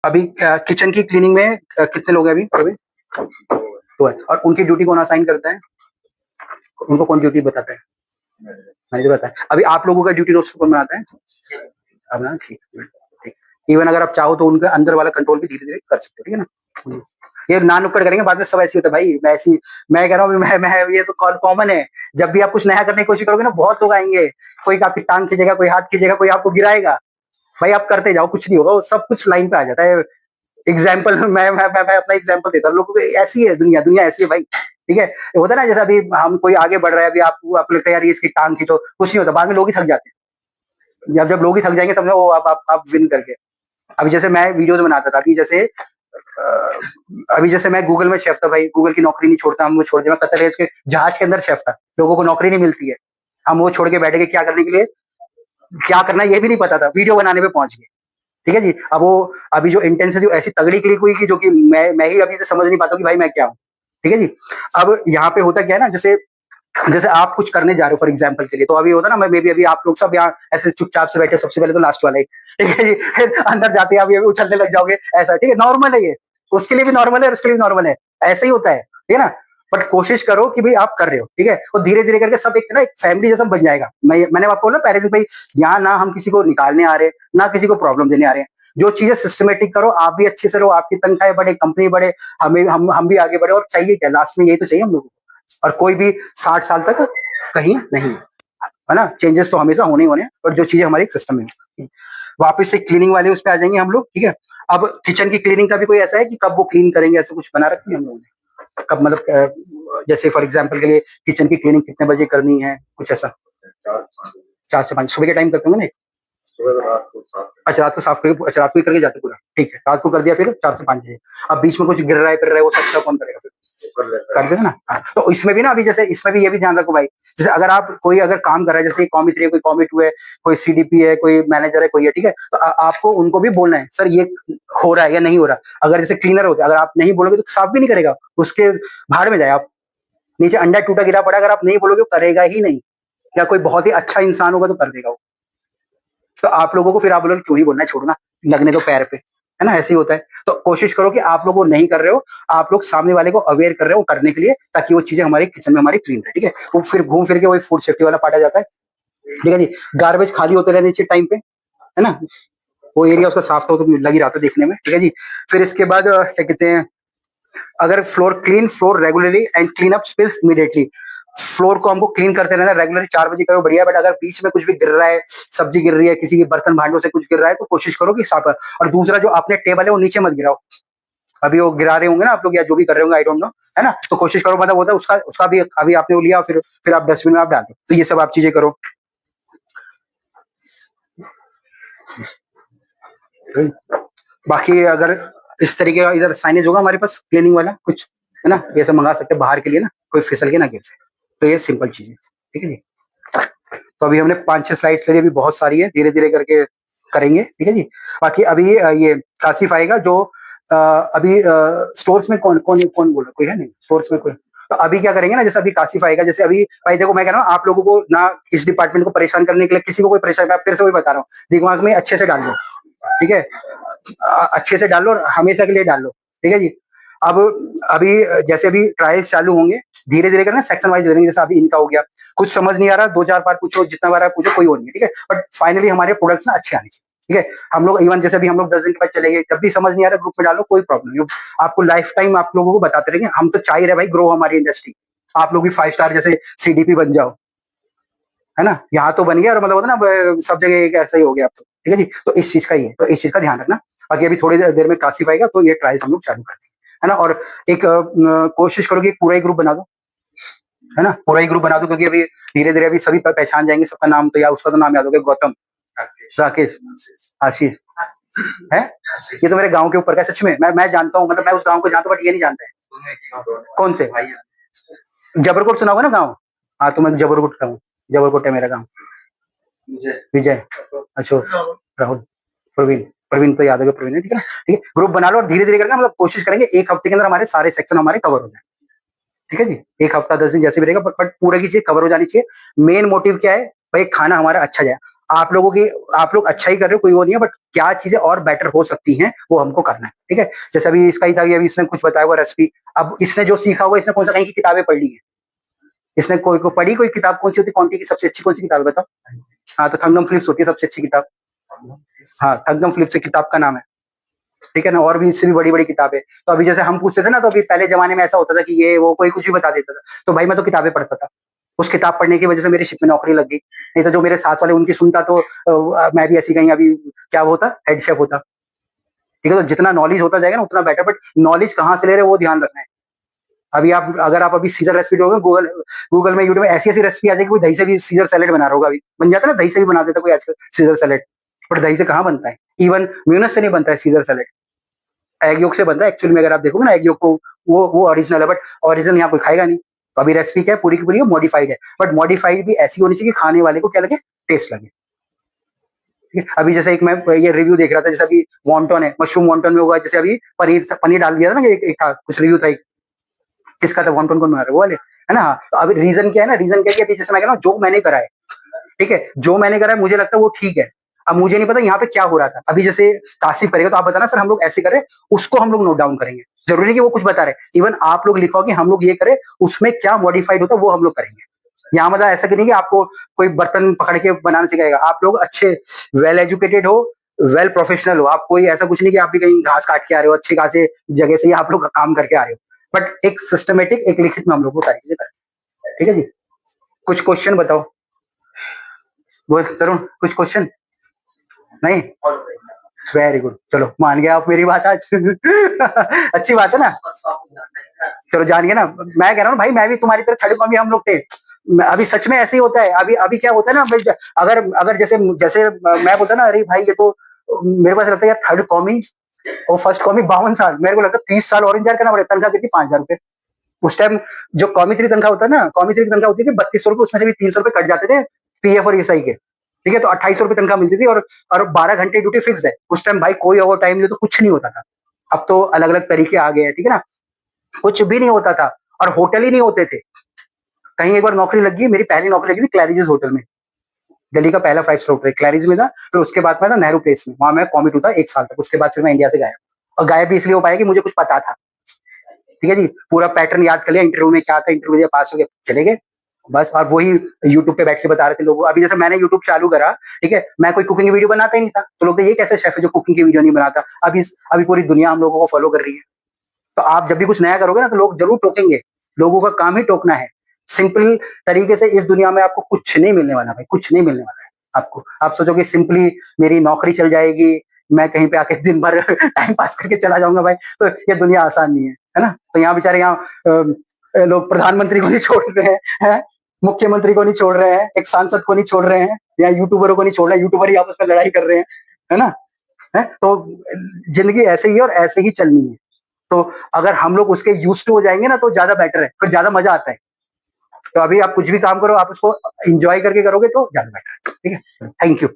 अभी किचन की क्लीनिंग में कितने लोग हैं अभी अभी? तो है। और उनकी ड्यूटी कौन असाइन करता है? उनको कौन ड्यूटी बताता है? मैनेजर बताता है। अभी आप लोगों का ड्यूटी रोस्टर कौन बनाता है? अब ना ठीक ठीक। इवन अगर आप चाहो तो उनके अंदर वाला कंट्रोल भी धीरे धीरे कर सकते हो, ठीक है ना। ये ना नुक्कड़ करेंगे बाद में सब ऐसे होता है भाई। मैं कह रहा हूँ मैं ये तो कॉमन है। जब भी आप कुछ नया करने की कोशिश करोगे ना बहुत लोग आएंगे। कोई आपकी टांग खींचेगा, कोई हाथ खींचेगा, कोई आपको गिराएगा। भाई आप करते जाओ, कुछ नहीं होगा, वो सब कुछ लाइन पे आ जाता है। एग्जाम्पल मैं अपना एग्जाम्पल देता हूँ लोगों को। ऐसी है दुनिया, दुनिया ऐसी है भाई, ठीक है। होता है ना जैसे अभी हम कोई आगे बढ़ रहा है, अभी आपको लगता है यार ये इसकी टांग खींचो, कुछ नहीं होता, बाद में लोग ही थक जाते हैं। जब लोग ही थक जाएंगे तब वो आप विन करके। अभी जैसे मैं वीडियोस बनाता था, अभी जैसे मैं गूगल में शेफ था भाई। गूगल की नौकरी नहीं छोड़ता, हम वो छोड़ दिया। मैं कतर के जहाज के अंदर शेफ था, लोगों को नौकरी नहीं मिलती है, हम वो छोड़ के बैठे गए। क्या करने के लिए, क्या करना ये भी नहीं पता था, वीडियो बनाने पे पहुंच गए, ठीक है जी। अब वो अभी जो इंटेंसिटी ऐसी तगड़ी क्लिक हुई कि जो कि मैं ही अभी समझ नहीं पाता कि भाई मैं क्या हूँ, ठीक है जी। अब यहाँ पे होता क्या है ना, जैसे जैसे आप कुछ करने जा रहे हो फॉर एग्जाम्पल के लिए, तो अभी होता ना, मैं भी अभी आप लोग सब यहाँ ऐसे चुपचाप से बैठे, सबसे पहले तो लास्ट वाला ही, ठीक है जी। फिर अंदर जाते हैं अभी उछलने लग जाओगे, ऐसा, ठीक है, नॉर्मल है ये। उसके लिए भी नॉर्मल है और उसके लिए भी नॉर्मल है, ऐसे ही होता है, ठीक है ना। बट कोशिश करो कि भाई आप कर रहे हो, ठीक है, और धीरे धीरे करके सब एक ना एक फैमिली जैसा बन जाएगा। मैंने आपको बोला पहले दिन भाई, यहाँ ना हम किसी को निकालने आ रहे, ना किसी को प्रॉब्लम देने आ रहे हैं। जो चीजें सिस्टमेटिक करो, आप भी अच्छे से रहो, आपकी तनख्वाहें बढ़े, कंपनी बढ़े, हम भी आगे बढ़े। और चाहिए क्या लास्ट में, यही तो चाहिए हम लोगों को। और कोई भी 60 साल तक कहीं नहीं, है ना। चेंजेस तो हमेशा होने ही होने, और जो चीजें हमारे सिस्टम में। वापस से क्लीनिंग वाले उस पर आ जाएंगे हम लोग, ठीक है। अब किचन की क्लीनिंग का भी कोई ऐसा है कि कब वो क्लीन करेंगे, ऐसा कुछ बना रखी है हम लोगों ने? कब मतलब जैसे फॉर एग्जाम्पल के लिए किचन की क्लीनिंग कितने बजे करनी है, कुछ ऐसा? 4 से 5 सुबह के टाइम करते होंगे ना? अच्छा रात को साफ करके, अच्छा रात को ही करके जाते पूरा, ठीक है। रात को कर दिया, फिर 4 से 5 बजे। अब बीच में कुछ गिर रहा है फिर रहा है, वो सब कौन करेगा फिर? कर देगा ना। हाँ, तो इसमें भी ना, अभी जैसे इसमें भी ये भी ध्यान रखो भाई। जैसे अगर आप कोई अगर काम कर रहा है, जैसे कॉमी 3 है, कोई कॉमी 2 है, कोई सीडीपी है, कोई मैनेजर है, कोई है, ठीक है, तो आपको उनको भी बोलना है सर ये हो रहा है या नहीं हो रहा। अगर जैसे क्लीनर होते, अगर आप नहीं बोलोगे तो साफ भी नहीं करेगा, उसके भाड़ में जाए आप। नीचे अंडा टूटा गिरा पड़ा, अगर आप नहीं बोलोगे करेगा ही नहीं। या कोई बहुत ही अच्छा इंसान होगा तो कर देगा वो। तो आप लोगों को फिर आप बोलोगे क्यों ही बोलना है, छोड़ना, लगने दो पैर पे, है ना। ऐसे ही होता है। तो कोशिश करो कि आप लोग वो नहीं कर रहे हो, आप लोग सामने वाले को अवेयर कर रहे हो करने के लिए, ताकि वो चीजें हमारी किचन में हमारी क्लीन रहे, ठीक है। वो फिर घूम फिर के वही फूड सेफ्टी वाला पार्ट आ जाता है, ठीक है जी। गार्बेज खाली होते रहने चाहिए टाइम पे, है ना। वो एरिया उसका साफ तो लग ही रहा था देखने में, ठीक है जी। फिर इसके बाद क्या कहते हैं, अगर clean floor regularly and clean up spills immediately. Floor को हमको क्लीन करते रहना, रेगुलरली 4 बजे करो, बढ़िया। बट अगर बीच में कुछ भी गिर रहा है, सब्जी गिर रही है, किसी के बर्तन भांडों से कुछ गिर रहा है, तो कोशिश करो कि साफ। और दूसरा, जो अपने टेबल है वो नीचे मत गिराओ। अभी वो गिरा रहे होंगे ना आप लोग, या जो भी कर रहे होंगे, आई डोंट नो, है ना। तो कोशिश करो, मतलब होता है उसका उसका भी अभी आपने वो लिया, फिर आप डस्टबिन में आप डाल दो। तो ये सब आप चीजें करो। बाकी अगर इस तरीके का इधर साइनेज होगा हमारे पास क्लीनिंग वाला कुछ, है ना, ये सब मंगा सकते हैं बाहर के लिए ना, कोई फिसल के ना गिर जाए। तो ये सिंपल चीज है, ठीक है जी। तो अभी हमने 5-6 स्लाइड्स लिए, अभी बहुत सारी है, धीरे धीरे करके करेंगे, ठीक है जी। बाकी अभी ये कासिफ आएगा जो अभी स्टोर्स में कौन कौन कौन बोला, कोई है नहीं स्टोर्स में कोई? तो अभी क्या करेंगे ना, जैसे अभी कासिफ आएगा, जैसे अभी भाई देखो, मैं कह रहा हूँ आप लोगों को ना इस डिपार्टमेंट को परेशान करने के लिए, किसी को कोई परेशान, मैं फिर से वही बता रहा हूँ, दिमाग में अच्छे से डाल लो, ठीक है। अच्छे से डाल लो और हमेशा के लिए डाल लो, ठीक है जी। अब अभी जैसे अभी ट्रायल्स चालू होंगे, धीरे धीरे करना सेक्शन वाइज लेंगे। जैसे अभी इनका हो गया, कुछ समझ नहीं आ रहा, 2-4 बार पूछो, जितना बार पूछो, कोई वो नहीं है, ठीक है। बट फाइनली हमारे प्रोडक्ट्स ना अच्छे आने चाहिए, ठीक है। हम लोग इवन जैसे अभी हम लोग 10 दिन के बाद चले गए, जब भी समझ नहीं आ रहा ग्रुप में डालो, कोई प्रॉब्लम नहीं। आपको लाइफ टाइम आप लोगों को बताते रहेंगे। हम तो चाह रहे भाई ग्रो हमारी इंडस्ट्री, आप लोग भी 5 स्टार जैसे सीडीपी बन जाओ, है ना। यहाँ तो बन गया, और मतलब होता ना सब जगह एक ऐसा ही हो गया अब तो, ठीक है जी। तो इस चीज का ही है, तो इस चीज का ध्यान रखना। बाकी अभी थोड़ी देर में कासिफ आएगा, तो ये ट्रायल्स हम लोग चालू कर देंगे, है ना। और एक कोशिश करो कि पूरा ही ग्रुप बना दो, है ना, पूरा ही ग्रुप बना दो, क्योंकि अभी धीरे धीरे अभी सभी पहचान जाएंगे, सबका नाम तो, या उसका तो नाम याद हो गया, गौतम, राकेश, आशीष है। ये तो मेरे गांव के ऊपर का, सच में मैं जानता हूँ, मतलब मैं उस गांव को जानता हूँ, बट ये नहीं जानता है कौन से। जबरकोट सुना होगा ना गाँव? हाँ, तो मैं जबरकोट का हूँ, जबरकोट है मेरा गाँव। विजय, अशोक, राहुल, प्रवीण, प्रवीण तो याद होगा, प्रवीण है, ठीक है, ठीक है। ग्रुप बना लो और धीरे धीरे करके मतलब कोशिश करेंगे 1 हफ्ते के अंदर हमारे सारे सेक्शन हमारे कवर हो जाए, ठीक है जी। 1 हफ्ता 10 दिन जैसे भी रहेगा, बट पूरा की चीज कवर हो जानी चाहिए। मेन मोटिव क्या है भाई, खाना हमारा अच्छा जाए। आप लोगों की आप लोग अच्छा ही कर रहे हो, कोई वो नहीं है, बट क्या चीजें और बेटर हो सकती हैं वो हमको करना है, ठीक है। जैसे अभी इसका ही था कि अभी इसने कुछ बताया हुआ रेसिपी, अब इसने जो सीखा हुआ, इसने कौन सा कहीं की किताबें पढ़ ली है, इसने कोई पढ़ी कोई किताब, कौन सी होती है, कौन की सबसे अच्छी कौन सी किताब है बताओ। हाँ, तो थंगम फिलिप्स होती है सबसे अच्छी किताब। हाँ, थंगम फिलिप्स से किताब का नाम है, ठीक है ना। और भी इससे भी बड़ी बड़ी किताबें, तो अभी जैसे हम पूछते थे ना, तो अभी पहले जमाने में ऐसा होता था कि ये वो कोई कुछ भी बता देता था, तो भाई मैं तो किताबें पढ़ता था, उस किताब पढ़ने की वजह से मेरी शिप में नौकरी लग गई, नहीं तो जो मेरे साथ वाले उनकी सुनता तो मैं भी ऐसी कहीं अभी क्या होता, हेड शेफ होता, ठीक है। तो जितना नॉलेज होता जाएगा ना उतना बेटर, बट नॉलेज कहाँ से ले रहे हैं वो ध्यान रखना है। अभी आप अगर आप अभी सीजर रेसिपी दोगे गूगल गूगल में, यूट्यूब में ऐसी ऐसी रेसिपी आ जाएगी, कोई दही से भी सीजर सैलेड बना रहा होगा, अभी बन जाता है ना, दही से भी बना देता कोई आजकल सीजर सैलेड, बट दही से कहाँ बनता है, इवन म्यूनस से नहीं बनता है सीजर सैलेड, एग योग से बनता है एक्चुअली में। अगर आप देखोगे ना एग योग को, वो ओरिजिनल है, बट ओरिजिनल यहाँ कोई खाएगा नहीं। तो अभी रेसिपी क्या है, पूरी की पूरी मॉडिफाइड है, बट मॉडिफाइड भी ऐसी होनी चाहिए कि खाने वाले को क्या लगे, टेस्ट लगे, ठीक है। अभी जैसे एक मैं ये रिव्यू देख रहा था, जैसे अभी वॉन्टन है, मशरूम वॉन्टन में होगा, जैसे अभी पनीर डाल दिया था ना, एक था कुछ रिव्यू था, किसका था, वॉन्टन कौन बना रहा है वो वाले, है ना। हाँ, तो अभी रीजन क्या है ना, रीजन क्या है कि अभी जैसे मैं कह रहा हूँ जो मैंने करा है, ठीक है, जो मैंने करा है मुझे लगता है वो ठीक है। अब मुझे नहीं पता यहाँ पे क्या हो रहा था, अभी जैसे काशिफ करेगा तो आप बताना सर हम लोग ऐसे कर रहे हैं, उसको हम लोग नोट डाउन करेंगे, जरूरी नहीं कि वो कुछ बता रहे, इवन आप लोग लिखो कि हम लोग ये करें, उसमें क्या मॉडिफाइड होता है वो हम लोग करेंगे। यहाँ मतलब ऐसा कि नहीं कि आपको कोई बर्तन पकड़ के बनाना सिखाएगा, आप लोग अच्छे वेल एजुकेटेड हो, वेल प्रोफेशनल हो, आप कोई ऐसा कुछ नहीं कि आप भी कहीं घास काट के आ रहे हो, अच्छी खासी जगह से ही आप लोग काम करके आ रहे हो, बट एक सिस्टमेटिक एक लिखित में हम लोग को सारी चीजें करें, ठीक है जी। कुछ क्वेश्चन बताओ, बोल तरुण, कुछ क्वेश्चन नहीं, वेरी गुड, चलो मान गया आप मेरी बात आज अच्छी बात है ना, चलो जान गए ना। मैं कह रहा हूँ भाई, मैं भी तुम्हारी तरह थर्ड कॉमी हम लोग थे, अभी सच में ऐसे ही होता है, अभी अभी क्या होता है ना भाई, अगर अगर जैसे जैसे मैं बोलता ना, अरे भाई ये तो मेरे पास लगता है यार थर्ड कॉमी और फर्स्ट कॉमी 52 साल, मेरे को लगता है 30 साल और इंतजार करना पड़ेगा, तनख्वाह कितनी, 5,000 रुपए उस टाइम। जो कॉमी थ्री तनख्वाह होता है ना, कॉमी थ्री की तनख्वाह होती थी 3200 रुपए, उसमें से भी 300 रुपए कट जाते थे पीएफ और ईएसआई के, ठीक है, तो 2800 रुपए तनख्वाह मिलती थी, और 12 घंटे ड्यूटी फिक्स है उस टाइम भाई, कोई ओवर टाइम नहीं, तो कुछ नहीं होता था। अब तो अलग अलग तरीके आ गए हैं, ठीक है ना, कुछ भी नहीं होता था, और होटल ही नहीं होते थे। कहीं एक बार नौकरी लगी, मेरी पहली नौकरी लगी थी क्लैरिजेस होटल में, दिल्ली का पहला 5 स्टार होटल क्लैरिज में था, फिर उसके बाद में था नेहरू प्लेस में, वहां मैं कॉमिट था 1 साल तक, उसके बाद फिर मैं इंडिया से गायब, और गायब भी इसलिए हो पाया कि मुझे कुछ पता था, ठीक है जी, पूरा पैटर्न याद कर लिया, इंटरव्यू में क्या था, इंटरव्यू दिया, पास हो गया, चले गए बस। और वही यूट्यूब पे बैठ के बता रहे थे लोगों, अभी जैसे मैंने यूट्यूब चालू करा, ठीक है, मैं कोई कुकिंग की वीडियो बनाता ही नहीं था, तो लोग ये कैसे शेफ है जो कुकिंग की वीडियो नहीं बनाता, अभी पूरी दुनिया हम लोगों को फॉलो कर रही है। तो आप जब भी कुछ नया करोगे ना, तो लोग जरूर टोकेंगे, लोगों का काम ही टोकना है, सिंपल तरीके से। इस दुनिया में आपको कुछ नहीं मिलने वाला भाई, कुछ नहीं मिलने वाला है आपको। आप सोचोगे सिंपली मेरी नौकरी चल जाएगी, मैं कहीं पे आके दिन भर टाइम पास करके चला जाऊंगा भाई, तो ये दुनिया आसान नहीं है ना। तो यहाँ बेचारे लोग प्रधानमंत्री को नहीं छोड़ रहे हैं, मुख्यमंत्री को नहीं छोड़ रहे हैं, एक सांसद को नहीं छोड़ रहे हैं, या यूट्यूबरों को नहीं छोड़ रहे हैं, यूट्यूबर ही आपस में लड़ाई कर रहे हैं, है ना, है तो जिंदगी ऐसे ही है और ऐसे ही चलनी है। तो अगर हम लोग उसके यूज टू हो जाएंगे ना, तो ज्यादा बेटर है, फिर ज्यादा मजा आता है। तो अभी आप कुछ भी काम करो, आप उसको एंजॉय करके करोगे तो ज्यादा बेटर है, ठीक है। Thank you.